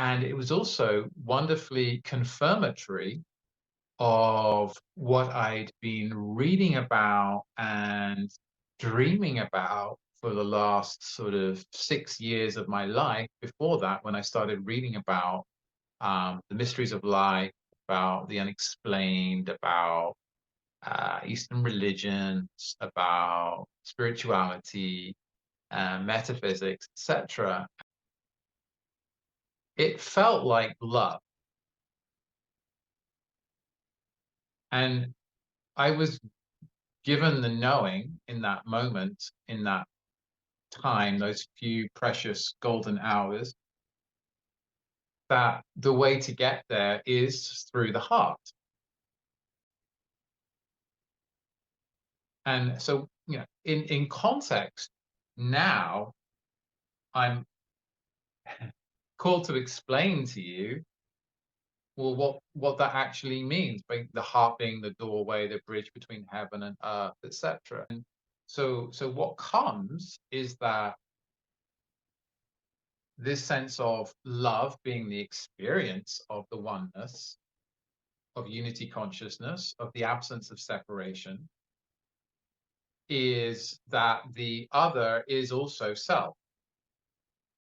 And it was also wonderfully confirmatory of what I'd been reading about and dreaming about for the last sort of 6 years of my life before that, when I started reading about the mysteries of life, about the unexplained, about Eastern religions, about spirituality, metaphysics, etc. It felt like love. And I was given the knowing in that moment, in that time, those few precious golden hours, that the way to get there is through the heart. And so, in context, now I'm called to explain to you, well, what that actually means, by the heart being the doorway, the bridge between heaven and earth, etc. And so what comes is that this sense of love being the experience of the oneness, of unity consciousness, of the absence of separation, is that the other is also self.